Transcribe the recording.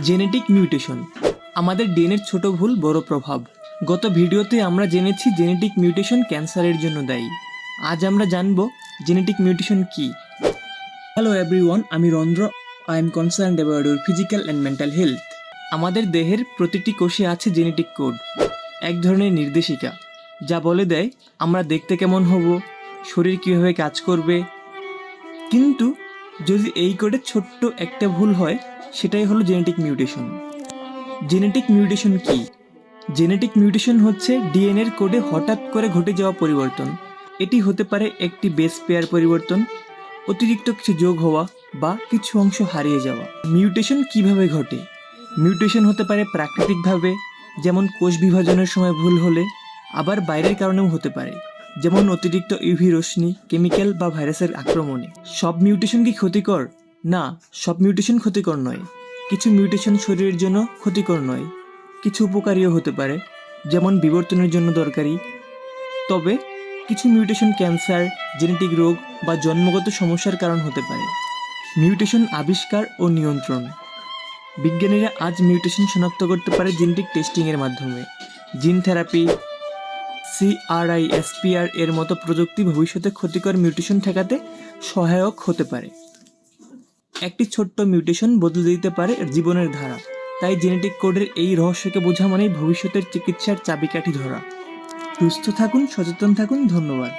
Genetic mutation আমাদের ডিএনএর ছোট ভুল বড় প্রভাব। গত ভিডিওতে আমরা জেনেছি জেনেটিক মিউটেশন ক্যান্সারের জন্য দায়ী। আজ আমরা জানব জেনেটিক মিউটেশন কি। হ্যালো এভরিওয়ান, আমি Rondro. I am concerned about your physical and mental health. আমাদের দেহের প্রতিটি কোষে আছে জেনেটিক কোড, এক ধরনের নির্দেশিকা যা বলে দেয় আমরা দেখতে কেমন হব, শরীর কীভাবে কাজ করবে। কিন্তু যদি এই কোডে ছোট্ট একটা ভুল হয়, সেটাই হলো জেনেটিক মিউটেশন। জেনেটিক মিউটেশন কি? জেনেটিক মিউটেশন হচ্ছে ডিএনএর কোডে হঠাৎ করে ঘটে যাওয়া পরিবর্তন। এটি হতে পারে একটি বেস পেয়ার পরিবর্তন, অতিরিক্ত কিছু যোগ হওয়া বা কিছু অংশ হারিয়ে যাওয়া। মিউটেশন কিভাবে ঘটে? মিউটেশন হতে পারে প্রাকৃতিকভাবে, যেমন কোষ বিভাজনের সময় ভুল হলে, আবার বাইরের কারণেও হতে পারে, যেমন অতিরিক্ত ইউভি রশ্মি, কেমিক্যাল বা ভাইরাসের আক্রমণে। সব মিউটেশন কি ক্ষতিকর? না, সব মিউটেশন ক্ষতিকর নয়। কিছু মিউটেশন শরীরের জন্য ক্ষতিকর নয়, কিছু উপকারীও হতে পারে, যেমন বিবর্তনের জন্য দরকারি। তবে কিছু মিউটেশন ক্যান্সার, জেনেটিক রোগ বা জন্মগত সমস্যার কারণ হতে পারে। মিউটেশন আবিষ্কার ও নিয়ন্ত্রণ। বিজ্ঞানীরা আজ মিউটেশন শনাক্ত করতে পারে জেনেটিক টেস্টিংয়ের মাধ্যমে। জিন থেরাপি, CRISPR এর মতো প্রযুক্তি ভবিষ্যতে ক্ষতিকর মিউটেশন ঠেকাতে সহায়ক হতে পারে। একটি ছোট্ট মিউটেশন বদলে দিতে পারে জীবনের ধারা। তাই জেনেটিক কোডের এই রহস্যকে বোঝা মানেই ভবিষ্যতের চিকিৎসার চাবিকাঠি ধরা। সুস্থ থাকুন, সচেতন থাকুন। ধন্যবাদ।